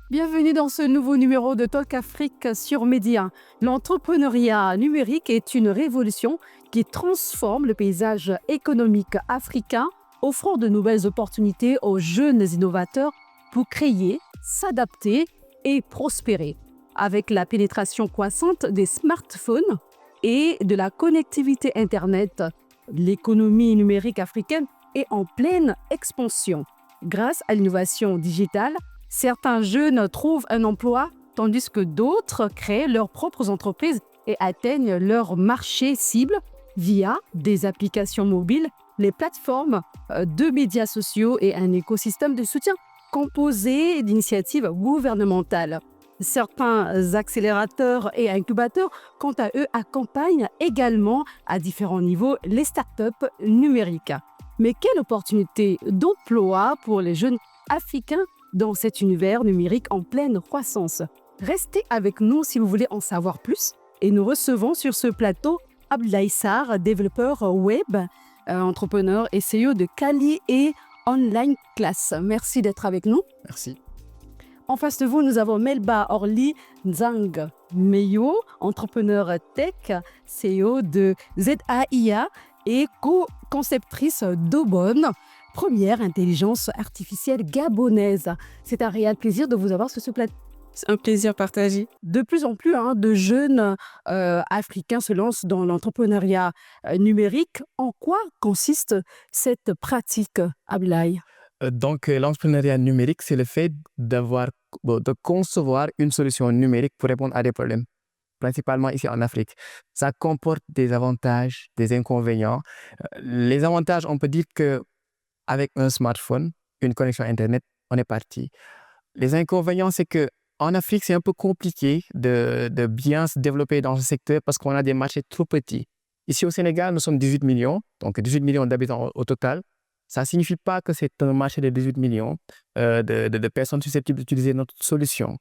Bienvenue dans ce nouveau numéro de Talk Afrique sur Média. L'entrepreneuriat numérique est une révolution qui transforme le paysage économique africain, offrant de nouvelles opportunités aux jeunes innovateurs pour créer, s'adapter et prospérer. Avec la pénétration croissante des smartphones et de la connectivité Internet, l'économie numérique africaine est en pleine expansion. Grâce à l'innovation digitale, certains jeunes trouvent un emploi, tandis que d'autres créent leurs propres entreprises et atteignent leur marché cible via des applications mobiles, les plateformes de médias sociaux et un écosystème de soutien composé d'initiatives gouvernementales. Certains accélérateurs et incubateurs, quant à eux, accompagnent également à différents niveaux les startups numériques. Mais quelle opportunité d'emploi pour les jeunes africains dans cet univers numérique en pleine croissance? Restez avec nous si vous voulez en savoir plus. Et nous recevons sur ce plateau Abdoulaye Sarr, développeur web, entrepreneur et CEO de Kali et Online Class. Merci d'être avec nous. Merci. En face de vous, nous avons Melba Orly Nzang Meyo, entrepreneur tech, CEO de ZAIA et co-conceptrice d'Aubonne, première intelligence artificielle gabonaise. C'est un réel plaisir de vous avoir sur ce plateau. C'est un plaisir partagé. De plus en plus de jeunes africains se lancent dans l'entrepreneuriat numérique. En quoi consiste cette pratique, Abdoulaye? Donc, l'entrepreneuriat numérique, c'est le fait de concevoir une solution numérique pour répondre à des problèmes, principalement ici en Afrique. Ça comporte des avantages, des inconvénients. Les avantages, on peut dire qu'avec un smartphone, une connexion Internet, on est parti. Les inconvénients, c'est qu'en Afrique, c'est un peu compliqué de bien se développer dans ce secteur parce qu'on a des marchés trop petits. Ici au Sénégal, nous sommes 18 millions, donc 18 millions d'habitants au total. Ça ne signifie pas que c'est un marché de 18 millions de personnes susceptibles d'utiliser notre solution.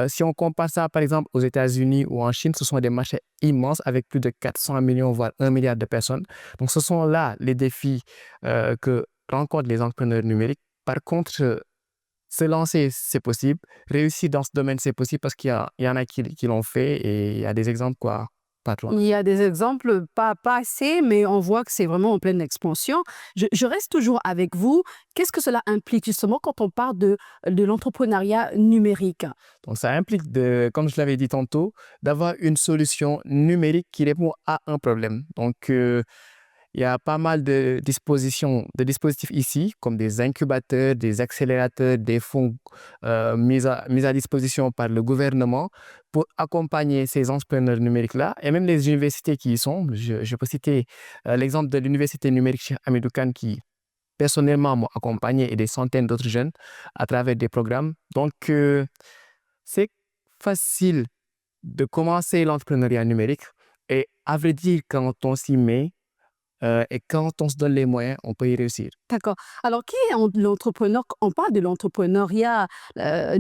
Si on compare ça, par exemple, aux États-Unis ou en Chine, ce sont des marchés immenses avec plus de 400 millions, voire 1 milliard de personnes. Donc, ce sont là les défis que rencontrent les entrepreneurs numériques. Par contre, se lancer, c'est possible. Réussir dans ce domaine, c'est possible parce qu'il y en a qui l'ont fait et il y a des exemples, quoi. Pas trop. Il y a des exemples, pas assez, mais on voit que c'est vraiment en pleine expansion. Je reste toujours avec vous. Qu'est-ce que cela implique justement quand on parle de l'entrepreneuriat numérique? Donc, ça implique, comme je l'avais dit tantôt, d'avoir une solution numérique qui répond à un problème. Donc, il y a pas mal de dispositifs ici, comme des incubateurs, des accélérateurs, des fonds mis à disposition par le gouvernement pour accompagner ces entrepreneurs numériques-là, et même les universités qui y sont. Je peux citer l'exemple de l'université numérique Cheikh Hamidou Kane qui, personnellement, m'a accompagné et des centaines d'autres jeunes à travers des programmes. Donc, c'est facile de commencer l'entrepreneuriat numérique et à vrai dire, quand on s'y met, et quand on se donne les moyens, on peut y réussir. D'accord. Alors, qui est l'entrepreneur? On parle de l'entrepreneuriat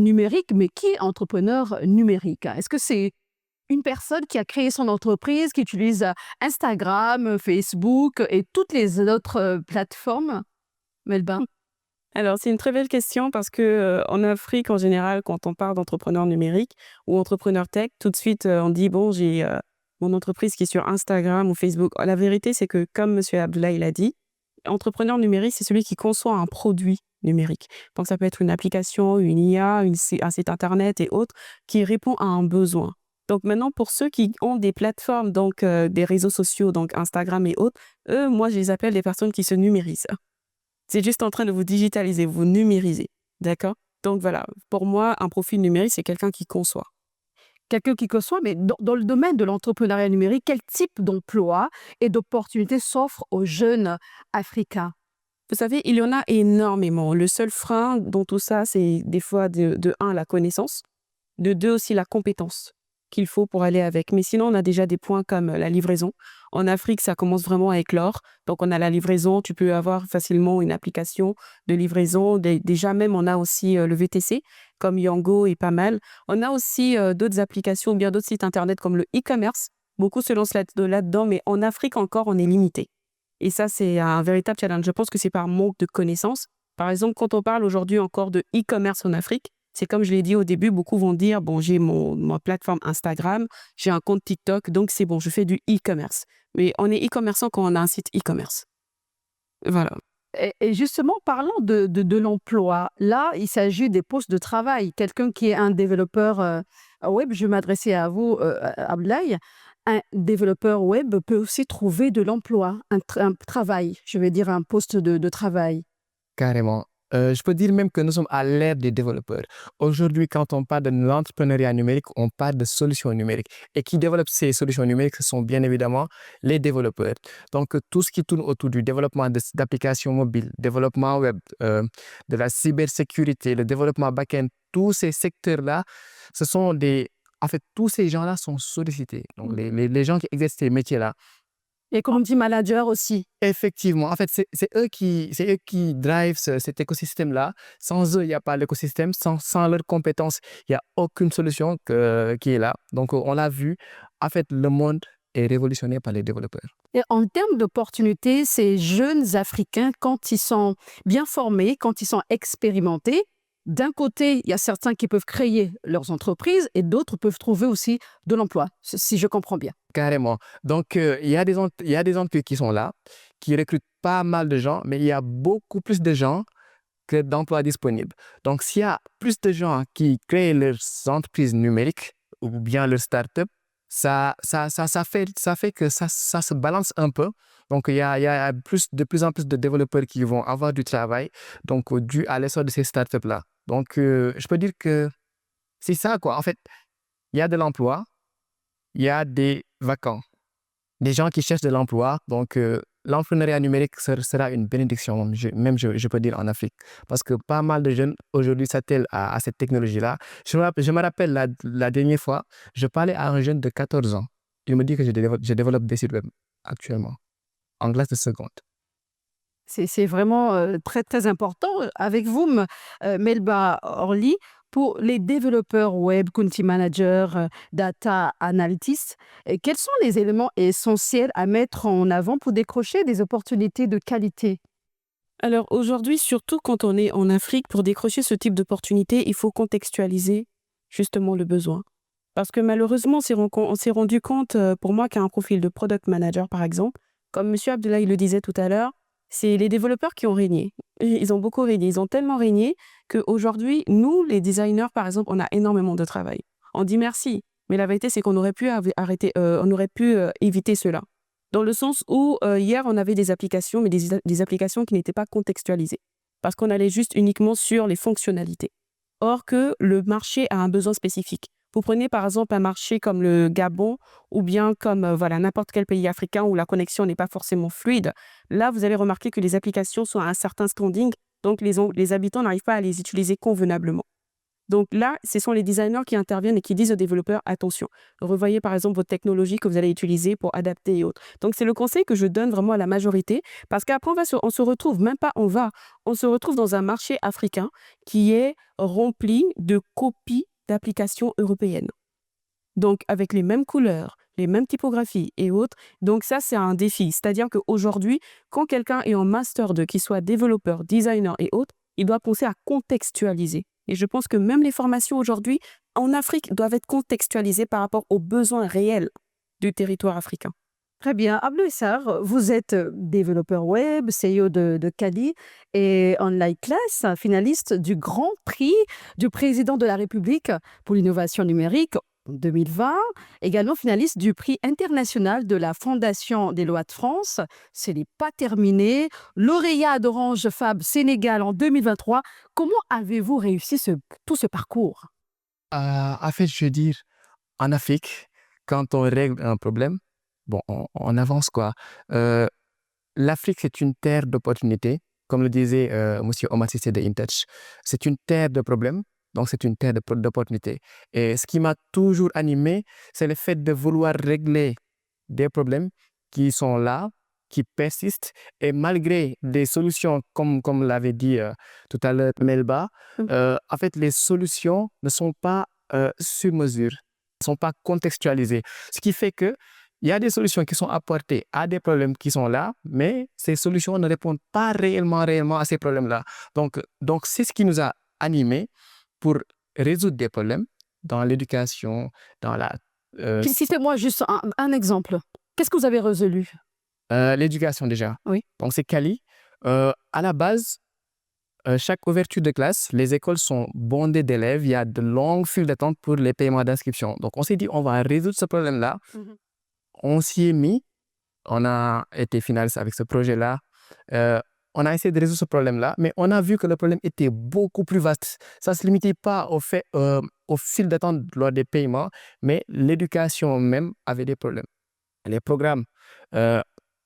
numérique, mais qui est entrepreneur numérique? Est-ce que c'est une personne qui a créé son entreprise, qui utilise Instagram, Facebook et toutes les autres plateformes? Melba? Alors, c'est une très belle question parce que en Afrique, en général, quand on parle d'entrepreneur numérique ou entrepreneur tech, tout de suite, on dit, bon, j'ai mon entreprise qui est sur Instagram ou Facebook. La vérité, c'est que, comme M. Abdoulaye l'a dit, entrepreneur numérique, c'est celui qui conçoit un produit numérique. Donc, ça peut être une application, une IA, un site Internet et autres, qui répond à un besoin. Donc, maintenant, pour ceux qui ont des plateformes, donc des réseaux sociaux, donc Instagram et autres, eux, moi, je les appelle des personnes qui se numérisent. C'est juste en train de vous digitaliser, vous numériser. D'accord? Donc, voilà. Pour moi, un profil numérique, c'est quelqu'un qui conçoit. Quelqu'un qui conçoit, mais dans le domaine de l'entrepreneuriat numérique, quel type d'emploi et d'opportunités s'offrent aux jeunes africains? Vous savez, il y en a énormément. Le seul frein dans tout ça, c'est des fois de un, la connaissance, de deux aussi la compétence. qu'il faut pour aller avec. Mais sinon, on a déjà des points comme la livraison. En Afrique, ça commence vraiment avec l'or. Donc, on a la livraison. Tu peux avoir facilement une application de livraison. Déjà, même, on a aussi le VTC, comme Yango et pas mal. On a aussi d'autres applications ou bien d'autres sites Internet comme le e-commerce. Beaucoup se lancent là-dedans, mais en Afrique encore, on est limité. Et ça, c'est un véritable challenge. Je pense que c'est par manque de connaissances. Par exemple, quand on parle aujourd'hui encore de e-commerce en Afrique, c'est comme je l'ai dit au début, beaucoup vont dire, bon, j'ai ma plateforme Instagram, j'ai un compte TikTok, donc c'est bon, je fais du e-commerce. Mais on est e-commerçant quand on a un site e-commerce. Voilà. Et justement, parlant de l'emploi, là, il s'agit des postes de travail. Quelqu'un qui est un développeur web, je vais m'adresser à vous, Abdoulaye. Un développeur web peut aussi trouver de l'emploi, un travail, je vais dire un poste de travail. Carrément. Je peux dire même que nous sommes à l'ère des développeurs. Aujourd'hui, quand on parle de l'entrepreneuriat numérique, on parle de solutions numériques. Et qui développent ces solutions numériques, ce sont bien évidemment les développeurs. Donc, tout ce qui tourne autour du développement d'applications mobiles, développement web, de la cybersécurité, le développement back-end, tous ces secteurs-là, ce sont des... En fait, tous ces gens-là sont sollicités. Donc, les gens qui exercent ces métiers-là, Et comme on dit, manager aussi. effectivement, en fait, c'est eux qui drivent cet écosystème-là. Sans eux, il n'y a pas l'écosystème. Sans leurs compétences, il n'y a aucune solution qui est là. Donc, on l'a vu. En fait, le monde est révolutionné par les développeurs. Et en termes d'opportunités, ces jeunes Africains, quand ils sont bien formés, quand ils sont expérimentés, d'un côté, il y a certains qui peuvent créer leurs entreprises et d'autres peuvent trouver aussi de l'emploi, si je comprends bien. Carrément. Donc, il y a des entreprises qui sont là, qui recrutent pas mal de gens, mais il y a beaucoup plus de gens que d'emplois disponibles. Donc, s'il y a plus de gens qui créent leurs entreprises numériques ou bien leurs startups, ça fait que ça se balance un peu. Donc, il y a de plus en plus de développeurs qui vont avoir du travail, donc dû à l'essor de ces startups-là. Donc, je peux dire que c'est ça, quoi. En fait, il y a de l'emploi, il y a des vacants, des gens qui cherchent de l'emploi. Donc, l'entrepreneuriat numérique sera une bénédiction, je peux dire, en Afrique. Parce que pas mal de jeunes aujourd'hui s'attellent à cette technologie-là. Je me rappelle la dernière fois, je parlais à un jeune de 14 ans. Il me dit que je développe des sites web actuellement, en classe de seconde. C'est vraiment très, très important. Avec vous, Melba Orly, pour les développeurs web, community manager, data analytics, quels sont les éléments essentiels à mettre en avant pour décrocher des opportunités de qualité? Alors aujourd'hui, surtout quand on est en Afrique, pour décrocher ce type d'opportunité, il faut contextualiser justement le besoin. Parce que malheureusement, on s'est rendu compte, pour moi, qu'un profil de product manager, par exemple, comme M. Abdoulaye le disait tout à l'heure, c'est les développeurs qui ont régné. Ils ont beaucoup régné. Ils ont tellement régné qu'aujourd'hui, nous, les designers, par exemple, on a énormément de travail. On dit merci. Mais la vérité, c'est qu'on aurait pu éviter cela. Dans le sens où, hier, on avait des applications, mais des applications qui n'étaient pas contextualisées. Parce qu'on allait juste uniquement sur les fonctionnalités. Or que le marché a un besoin spécifique. Vous prenez par exemple un marché comme le Gabon ou bien comme n'importe quel pays africain où la connexion n'est pas forcément fluide. Là, vous allez remarquer que les applications sont à un certain standing, donc les habitants n'arrivent pas à les utiliser convenablement. Donc là, ce sont les designers qui interviennent et qui disent aux développeurs, attention, revoyez par exemple votre technologie que vous allez utiliser pour adapter et autres. Donc c'est le conseil que je donne vraiment à la majorité, parce qu'après on se retrouve, même pas on se retrouve dans un marché africain qui est rempli de copies d'applications européennes. Donc avec les mêmes couleurs, les mêmes typographies et autres. Donc ça, c'est un défi. C'est-à-dire qu'aujourd'hui, quand quelqu'un est en Master 2, qu'il soit développeur, designer et autres, il doit penser à contextualiser. Et je pense que même les formations aujourd'hui en Afrique doivent être contextualisées par rapport aux besoins réels du territoire africain. Très bien. Abdoulaye Sarr, vous êtes développeur web, CEO de Kali et Online Class, finaliste du Grand Prix du Président de la République pour l'innovation numérique en 2020, également finaliste du Prix international de la Fondation des lois de France. Ce n'est pas terminé. Lauréat d'Orange Fab Sénégal en 2023. Comment avez-vous réussi tout ce parcours? En fait, je veux dire, en Afrique, quand on règle un problème, bon, on avance, quoi. L'Afrique, c'est une terre d'opportunités. Comme le disait M. Omar Cissé de InTouch, c'est une terre de problèmes, Donc, c'est une terre d'opportunités. Et ce qui m'a toujours animé, c'est le fait de vouloir régler des problèmes qui sont là, qui persistent. Et malgré des solutions, comme l'avait dit tout à l'heure Melba, en fait, les solutions ne sont pas sur mesure, ne sont pas contextualisées. Ce qui fait que il y a des solutions qui sont apportées à des problèmes qui sont là, mais ces solutions ne répondent pas réellement à ces problèmes-là. Donc, c'est ce qui nous a animés pour résoudre des problèmes dans l'éducation, dans la Citez-moi juste un exemple. Qu'est-ce que vous avez résolu? l'éducation déjà. Oui. Donc, c'est Cali. À la base, chaque ouverture de classe, les écoles sont bondées d'élèves. Il y a de longues files d'attente pour les paiements d'inscription. Donc, on s'est dit, on va résoudre ce problème-là. On s'y est mis. On a été finaliste avec ce projet-là. On a essayé de résoudre ce problème-là, mais on a vu que le problème était beaucoup plus vaste. Ça ne se limitait pas au fil d'attente lors des paiements, mais l'éducation même avait des problèmes. Les programmes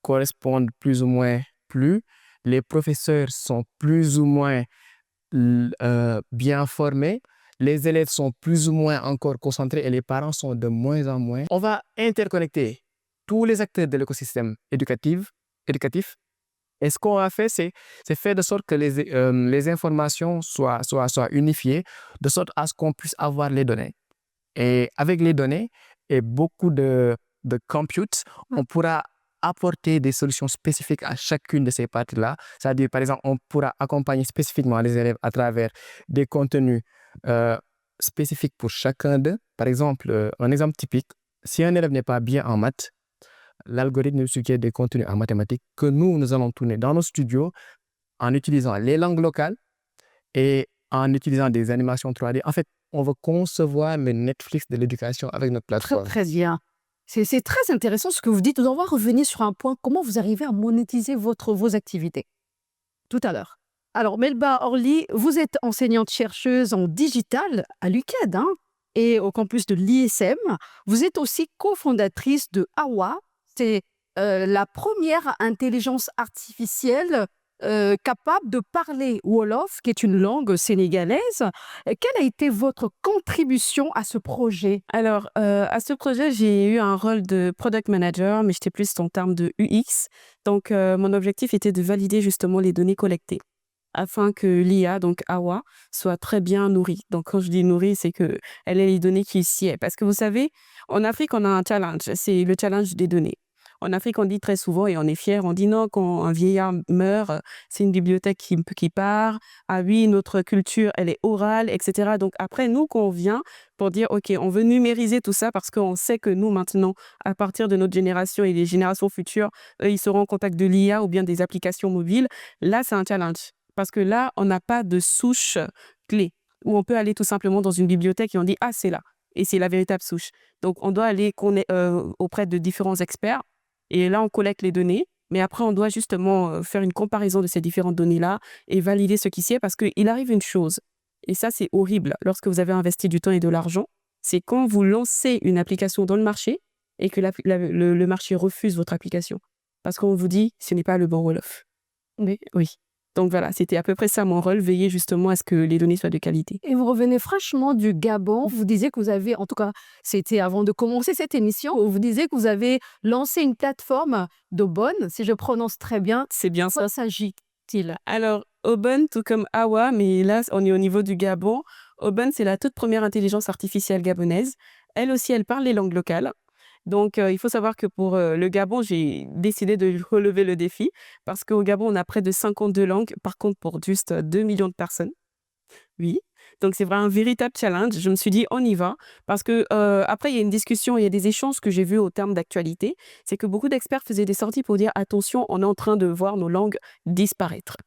correspondent plus ou moins plus. Les professeurs sont plus ou moins bien formés. Les élèves sont plus ou moins encore concentrés et les parents sont de moins en moins. On va interconnecter tous les acteurs de l'écosystème éducatif. Et ce qu'on a fait, c'est faire de sorte que les informations soient unifiées, de sorte à ce qu'on puisse avoir les données. Et avec les données et beaucoup de compute, on pourra apporter des solutions spécifiques à chacune de ces parties-là. C'est-à-dire, par exemple, on pourra accompagner spécifiquement les élèves à travers des contenus spécifiques pour chacun d'eux. Par exemple, un exemple typique, si un élève n'est pas bien en maths, l'algorithme nous suggère des contenus en mathématiques que nous allons tourner dans nos studios en utilisant les langues locales et en utilisant des animations 3D. En fait, on va concevoir le Netflix de l'éducation avec notre plateforme. Très bien. C'est très intéressant ce que vous dites. On va revenir sur un point, comment vous arrivez à monétiser vos activités tout à l'heure. Alors, Melba Orly, vous êtes enseignante-chercheuse en digital à l'UQAD et au campus de l'ISM. Vous êtes aussi cofondatrice de Awa. C'est la première intelligence artificielle capable de parler Wolof, qui est une langue sénégalaise. Quelle a été votre contribution à ce projet? Alors, à ce projet, j'ai eu un rôle de product manager, mais j'étais plus en termes de UX. Donc, mon objectif était de valider justement les données collectées afin que l'IA, donc Awa, soit très bien nourrie. Donc, quand je dis nourrie, c'est qu'elle ait les données qui s'y est. Parce que vous savez, en Afrique, on a un challenge, c'est le challenge des données. En Afrique, on dit très souvent, et on est fiers, on dit non, quand un vieillard meurt, c'est une bibliothèque qui part. Ah oui, notre culture, elle est orale, etc. Donc après, nous, quand on vient pour dire, OK, on veut numériser tout ça parce qu'on sait que nous, maintenant, à partir de notre génération et des générations futures, ils seront en contact de l'IA ou bien des applications mobiles. Là, c'est un challenge. Parce que là, on n'a pas de souche clé où on peut aller tout simplement dans une bibliothèque et on dit, ah, c'est là. Et c'est la véritable souche. Donc, on doit aller auprès de différents experts. Et là, on collecte les données, mais après, on doit justement faire une comparaison de ces différentes données-là et valider ce qui s'y est parce qu'il arrive une chose, et ça, c'est horrible lorsque vous avez investi du temps et de l'argent, c'est quand vous lancez une application dans le marché et que le marché refuse votre application. Parce qu'on vous dit, ce n'est pas le bon Wolof. Mais oui. Donc voilà, c'était à peu près ça mon rôle, veiller justement à ce que les données soient de qualité. Et vous revenez fraîchement du Gabon. Vous disiez que vous avez, en tout cas, c'était avant de commencer cette émission, vous disiez que vous avez lancé une plateforme d'Aubonne, si je prononce très bien. C'est bien ça. Quoi s'agit-il? Alors, Aubonne, tout comme Awa, mais là, on est au niveau du Gabon. Aubonne, c'est la toute première intelligence artificielle gabonaise. Elle aussi, elle parle les langues locales. Donc, il faut savoir que pour le Gabon, j'ai décidé de relever le défi parce qu'au Gabon, on a près de 52 langues. Par contre, pour juste 2 millions de personnes. Oui. Donc, c'est vraiment un véritable challenge. Je me suis dit, on y va. Parce que après, il y a une discussion, il y a des échanges que j'ai vus au terme d'actualité. C'est que beaucoup d'experts faisaient des sorties pour dire, attention, on est en train de voir nos langues disparaître.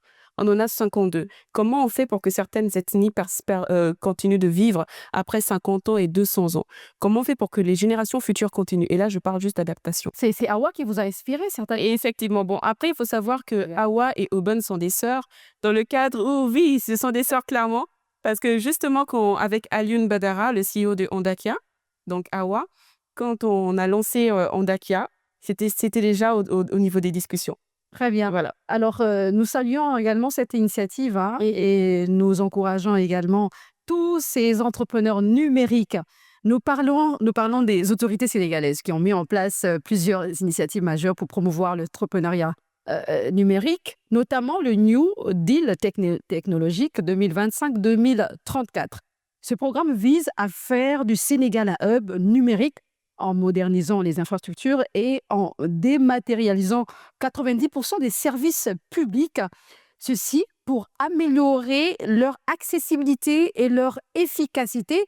On en a 52. Comment on fait pour que certaines ethnies continuent de vivre après 50 ans et 200 ans? Comment on fait pour que les générations futures continuent? Et là, je parle juste d'adaptation. C'est Awa qui vous a inspiré, certains. Et effectivement, bon, après, il faut savoir que Awa et Aubonne sont des sœurs dans le cadre où, oui, ce sont des sœurs clairement, parce que justement, avec Alioune Badara, le CEO de Ondakia, donc Awa, quand on a lancé Ondakia, c'était déjà au niveau des discussions. Très bien. Voilà. Alors, nous saluons également cette initiative et nous encourageons également tous ces entrepreneurs numériques, nous parlons des autorités sénégalaises qui ont mis en place plusieurs initiatives majeures pour promouvoir l'entrepreneuriat numérique, notamment le New Deal technologique 2025-2034. Ce programme vise à faire du Sénégal un hub numérique en modernisant les infrastructures et en dématérialisant 90% des services publics. Ceci pour améliorer leur accessibilité et leur efficacité.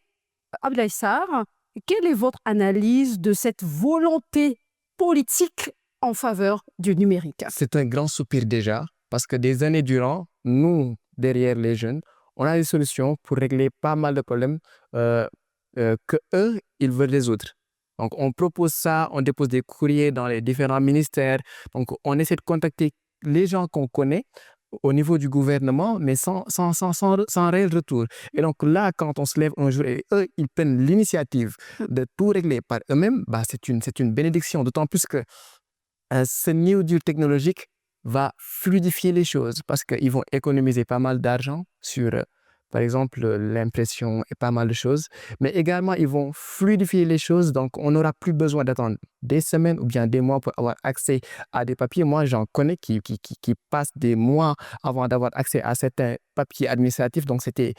Abdoulaye Sarr, quelle est votre analyse de cette volonté politique en faveur du numérique? C'est un grand soupir déjà, parce que des années durant, nous, derrière les jeunes, on a des solutions pour régler pas mal de problèmes que eux, ils veulent résoudre. Donc, on propose ça, on dépose des courriers dans les différents ministères. Donc, on essaie de contacter les gens qu'on connaît au niveau du gouvernement, mais sans réel retour. Et donc là, quand on se lève un jour et eux, ils prennent l'initiative de tout régler par eux-mêmes, c'est une bénédiction. D'autant plus que ce New Deal technologique va fluidifier les choses parce qu'ils vont économiser pas mal d'argent sur, par exemple, l'impression et pas mal de choses. Mais également, ils vont fluidifier les choses. Donc, on n'aura plus besoin d'attendre des semaines ou bien des mois pour avoir accès à des papiers. Moi, j'en connais qui passent des mois avant d'avoir accès à certains papiers administratifs. Donc, c'était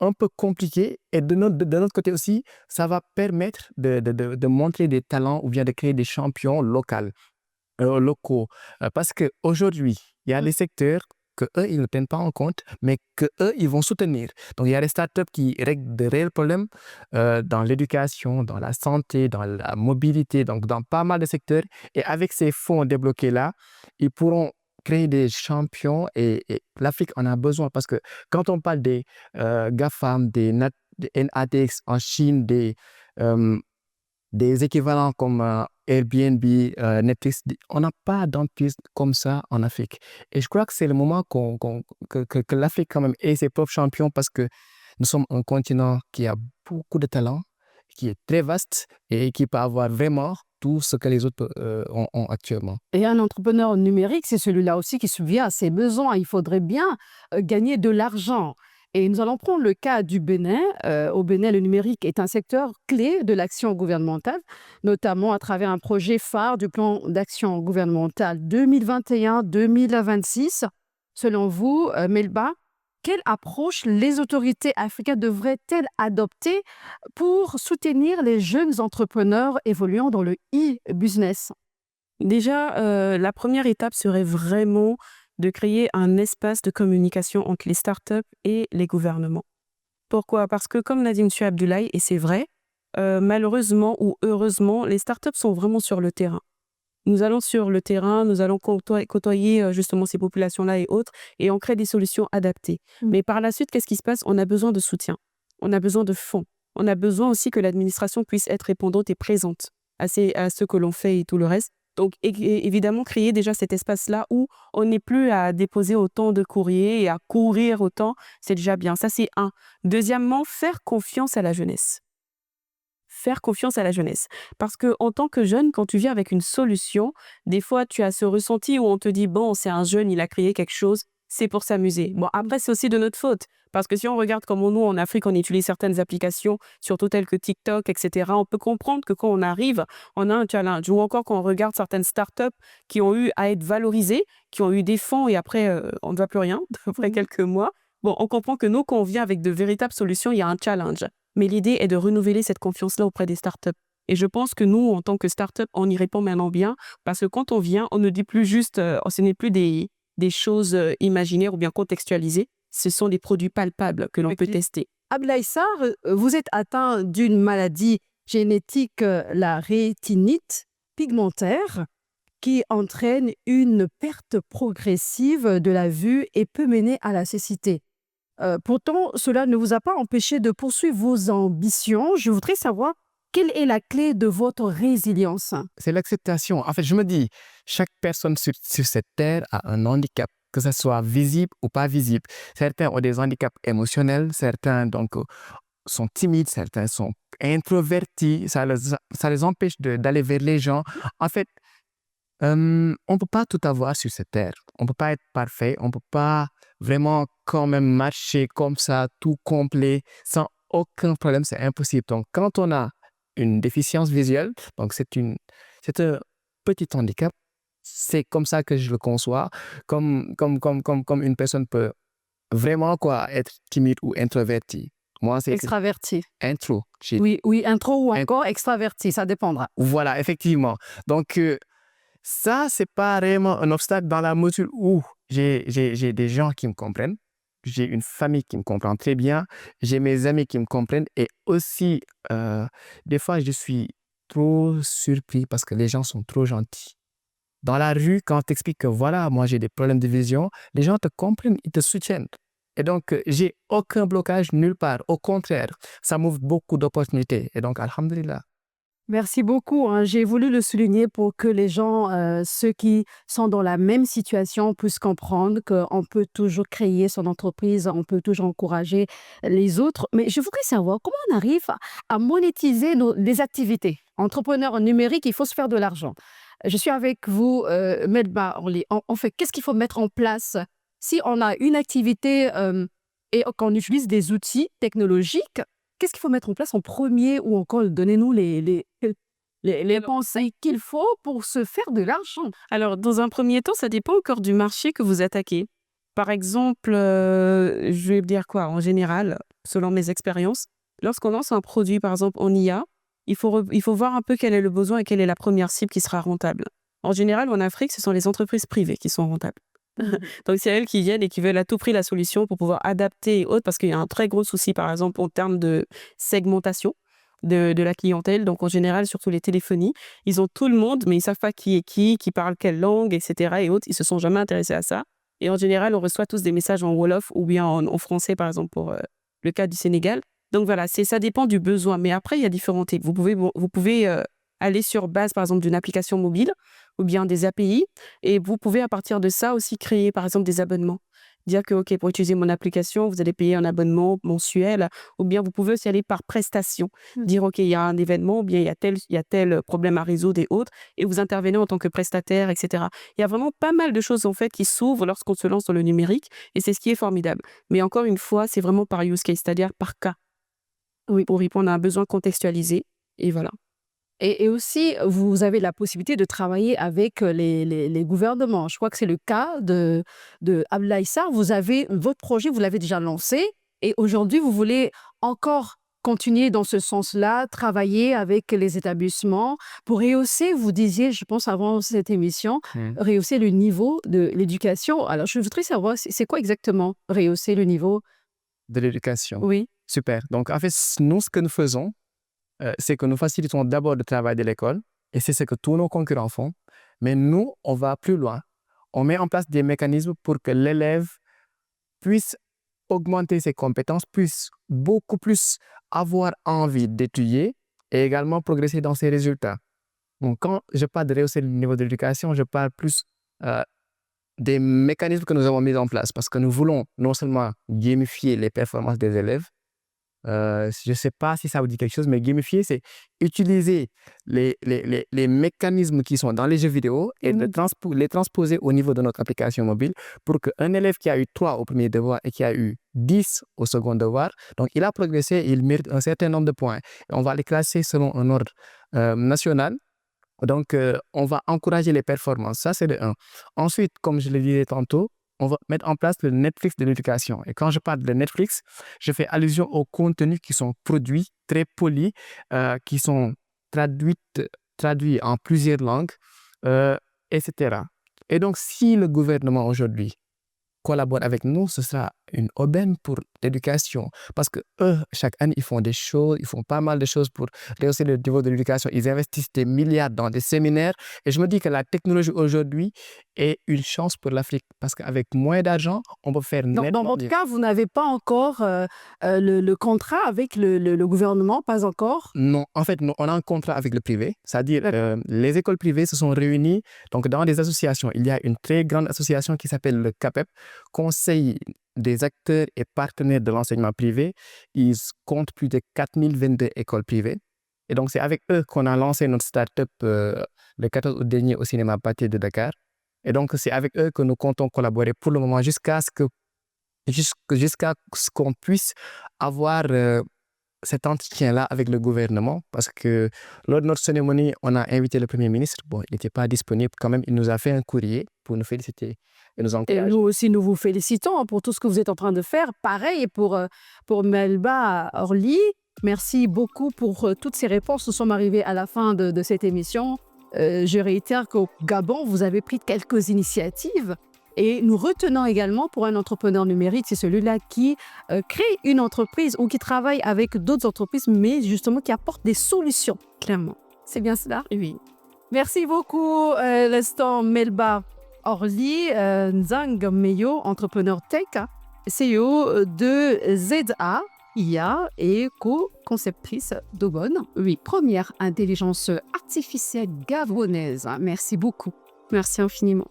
un peu compliqué. Et de notre côté aussi, ça va permettre de montrer des talents ou bien de créer des champions locaux. Parce qu'aujourd'hui, il y a des secteurs que eux ils ne prennent pas en compte, mais que eux ils vont soutenir. Donc, il y a des startups qui règlent de réels problèmes dans l'éducation, dans la santé, dans la mobilité, donc dans pas mal de secteurs. Et avec ces fonds débloqués-là, ils pourront créer des champions et l'Afrique en a besoin parce que quand on parle des GAFAM, des NATX en Chine, des équivalents comme Airbnb, Netflix, on n'a pas d'entreprise comme ça en Afrique. Et je crois que c'est le moment que l'Afrique quand même ait ses propres champions parce que nous sommes un continent qui a beaucoup de talent, qui est très vaste et qui peut avoir vraiment tout ce que les autres ont actuellement. Et un entrepreneur numérique, c'est celui-là aussi qui subvient à ses besoins. Il faudrait bien gagner de l'argent. Et nous allons prendre le cas du Bénin. Au Bénin, le numérique est un secteur clé de l'action gouvernementale, notamment à travers un projet phare du plan d'action gouvernemental 2021-2026. Selon vous, Melba, quelle approche les autorités africaines devraient-elles adopter pour soutenir les jeunes entrepreneurs évoluant dans le e-business? Déjà, la première étape serait vraiment de créer un espace de communication entre les startups et les gouvernements. Pourquoi? Parce que comme l'a dit M. Abdoulaye, et c'est vrai, malheureusement ou heureusement, les startups sont vraiment sur le terrain. Nous allons sur le terrain, nous allons côtoyer justement ces populations-là et autres, et on crée des solutions adaptées. Mais par la suite, qu'est-ce qui se passe? On a besoin de soutien, on a besoin de fonds, on a besoin aussi que l'administration puisse être répondante et présente à ce que l'on fait et tout le reste. Donc, évidemment, créer déjà cet espace-là où on n'est plus à déposer autant de courriers et à courir autant, c'est déjà bien. Ça, c'est un. Deuxièmement, faire confiance à la jeunesse. Faire confiance à la jeunesse. Parce qu'en tant que jeune, quand tu viens avec une solution, des fois, tu as ce ressenti où on te dit, bon, c'est un jeune, il a créé quelque chose, c'est pour s'amuser. Bon, après, c'est aussi de notre faute. Parce que si on regarde comment nous, en Afrique, on utilise certaines applications, surtout telles que TikTok, etc., on peut comprendre que quand on arrive, on a un challenge. Ou encore quand on regarde certaines startups qui ont eu à être valorisées, qui ont eu des fonds et après, on ne voit plus rien, après quelques mois. Bon, on comprend que nous, quand on vient avec de véritables solutions, il y a un challenge. Mais l'idée est de renouveler cette confiance-là auprès des startups. Et je pense que nous, en tant que startup, on y répond maintenant bien. Parce que quand on vient, on ne dit plus juste, ce n'est plus des choses imaginaires ou bien contextualisées. Ce sont des produits palpables que l'on peut tester. Abdoulaye Sarr, vous êtes atteint d'une maladie génétique, la rétinite pigmentaire, qui entraîne une perte progressive de la vue et peut mener à la cécité. Pourtant, cela ne vous a pas empêché de poursuivre vos ambitions. Je voudrais savoir quelle est la clé de votre résilience? C'est l'acceptation. En fait, je me dis, chaque personne sur cette terre a un handicap, que ce soit visible ou pas visible. Certains ont des handicaps émotionnels, certains donc sont timides, certains sont introvertis, ça les empêche d'aller vers les gens. En fait, on ne peut pas tout avoir sur cette terre. On ne peut pas être parfait, on ne peut pas vraiment quand même marcher comme ça, tout complet, sans aucun problème, c'est impossible. Donc, quand on a une déficience visuelle, donc c'est un petit handicap, c'est comme ça que je le conçois, comme une personne peut vraiment quoi, être timide ou introverti. Moi, c'est Extraverti. intro. Oui, oui, intro ou Int- encore extraverti, ça dépendra. Voilà, effectivement. Donc, ça, c'est pas vraiment un obstacle dans la mesure où j'ai des gens qui me comprennent, j'ai une famille qui me comprend très bien, j'ai mes amis qui me comprennent et aussi, des fois, je suis trop surpris parce que les gens sont trop gentils. Dans la rue, quand tu expliques que voilà, moi j'ai des problèmes de vision, les gens te comprennent, ils te soutiennent. Et donc, j'ai aucun blocage nulle part. Au contraire, ça m'ouvre beaucoup d'opportunités. Et donc, alhamdulillah. Merci beaucoup, hein. J'ai voulu le souligner pour que les gens, ceux qui sont dans la même situation puissent comprendre qu'on peut toujours créer son entreprise, on peut toujours encourager les autres. Mais je voudrais savoir comment on arrive à monétiser les activités. Entrepreneur numérique, il faut se faire de l'argent. Je suis avec vous, Melba Orly. En fait, qu'est-ce qu'il faut mettre en place si on a une activité et qu'on utilise des outils technologiques? Qu'est-ce qu'il faut mettre en place en premier ou encore donnez-nous les conseils qu'il faut pour se faire de l'argent? Alors, dans un premier temps, ça dépend encore du marché que vous attaquez. Par exemple, je vais dire quoi? En général, selon mes expériences, lorsqu'on lance un produit, par exemple en IA, il faut voir un peu quel est le besoin et quelle est la première cible qui sera rentable. En général, en Afrique, ce sont les entreprises privées qui sont rentables. Donc, c'est elles qui viennent et qui veulent à tout prix la solution pour pouvoir adapter et autres, parce qu'il y a un très gros souci, par exemple, en termes de segmentation de la clientèle. Donc, en général, surtout les téléphonies, ils ont tout le monde, mais ils savent pas qui est qui parle quelle langue, etc. et autres. Ils se sont jamais intéressés à ça. Et en général, on reçoit tous des messages en Wolof ou bien en français, par exemple, pour le cas du Sénégal. Donc, voilà, ça dépend du besoin. Mais après, il y a différents types. Vous pouvez aller sur base, par exemple, d'une application mobile ou bien des API. Et vous pouvez, à partir de ça, aussi créer, par exemple, des abonnements. Dire que, OK, pour utiliser mon application, vous allez payer un abonnement mensuel. Ou bien vous pouvez aussi aller par prestation. Dire, OK, il y a un événement, ou bien il y a tel problème à résoudre et autres. Et vous intervenez en tant que prestataire, etc. Il y a vraiment pas mal de choses, en fait, qui s'ouvrent lorsqu'on se lance dans le numérique. Et c'est ce qui est formidable. Mais encore une fois, c'est vraiment par use case, c'est-à-dire par cas. Oui. Pour répondre à un besoin contextualisé. Et voilà. Et aussi, vous avez la possibilité de travailler avec les gouvernements. Je crois que c'est le cas de Abdoulaye Sarr. Vous avez votre projet, vous l'avez déjà lancé et aujourd'hui, vous voulez encore continuer dans ce sens-là, travailler avec les établissements pour rehausser, vous disiez, je pense avant cette émission, rehausser le niveau de l'éducation. Alors, je voudrais savoir, c'est quoi exactement rehausser le niveau? De l'éducation. Oui. Super. Donc, en fait, nous, ce que nous faisons, c'est que nous facilitons d'abord le travail de l'école, et c'est ce que tous nos concurrents font. Mais nous, on va plus loin. On met en place des mécanismes pour que l'élève puisse augmenter ses compétences, puisse beaucoup plus avoir envie d'étudier et également progresser dans ses résultats. Donc, quand je parle de rehausser le niveau de l'éducation, je parle plus des mécanismes que nous avons mis en place parce que nous voulons non seulement gamifier les performances des élèves. Je ne sais pas si ça vous dit quelque chose, mais gamifier, c'est utiliser les mécanismes qui sont dans les jeux vidéo et les transposer au niveau de notre application mobile pour qu'un élève qui a eu 3 au premier devoir et qui a eu 10 au second devoir, donc il a progressé, il mérite un certain nombre de points. Et on va les classer selon un ordre national. Donc, on va encourager les performances. Ça, c'est le 1. Ensuite, comme je le disais tantôt, on va mettre en place le Netflix de l'éducation. Et quand je parle de Netflix, je fais allusion aux contenus qui sont produits, très polis, qui sont traduits en plusieurs langues, etc. Et donc, si le gouvernement aujourd'hui collabore avec nous, ce sera une aubaine pour l'éducation. Parce que eux, chaque année, ils font des choses, ils font pas mal de choses pour rehausser le niveau de l'éducation. Ils investissent des milliards dans des séminaires. Et je me dis que la technologie aujourd'hui est une chance pour l'Afrique. Parce qu'avec moins d'argent, on peut faire Dans nettement votre mieux. cas, vous n'avez pas encore le contrat avec le gouvernement, pas encore? Non, en fait, on a un contrat avec le privé. C'est-à-dire, les écoles privées se sont réunies donc, dans des associations. Il y a une très grande association qui s'appelle le CAPEP, Conseil des acteurs et partenaires de l'enseignement privé. Ils comptent plus de 4022 écoles privées. Et donc, c'est avec eux qu'on a lancé notre start-up le 14 août dernier au cinéma Pathé de Dakar. Et donc, c'est avec eux que nous comptons collaborer pour le moment jusqu'à ce que jusqu'à ce qu'on puisse avoir cet entretien-là avec le gouvernement, parce que lors de notre cérémonie, on a invité le Premier ministre. Bon, il n'était pas disponible quand même. Il nous a fait un courrier pour nous féliciter et nous Et encourager. nous aussi, nous vous félicitons pour tout ce que vous êtes en train de faire. Pareil pour Melba Orly. Merci beaucoup pour toutes ces réponses. Nous sommes arrivés à la fin de cette émission. Je réitère qu'au Gabon, vous avez pris quelques initiatives. Et nous retenons également pour un entrepreneur numérique, c'est celui-là qui crée une entreprise ou qui travaille avec d'autres entreprises, mais justement qui apporte des solutions, clairement. C'est bien cela? Oui. Merci beaucoup, l'instant Melba Orly, Nzang Meyo, entrepreneur tech, CEO de ZA IA et co-conceptrice d'Obon. Oui, première intelligence artificielle gabonaise. Merci beaucoup. Merci infiniment.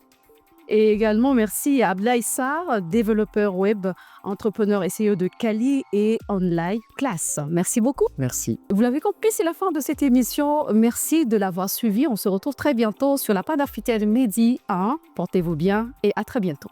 Et également, merci à Ablaï Sarr, développeur web, entrepreneur et CEO de Kali et Online Class. Merci beaucoup. Merci. Vous l'avez compris, c'est la fin de cette émission. Merci de l'avoir suivi. On se retrouve très bientôt sur la Panafricaine Média 1. Portez-vous bien et à très bientôt.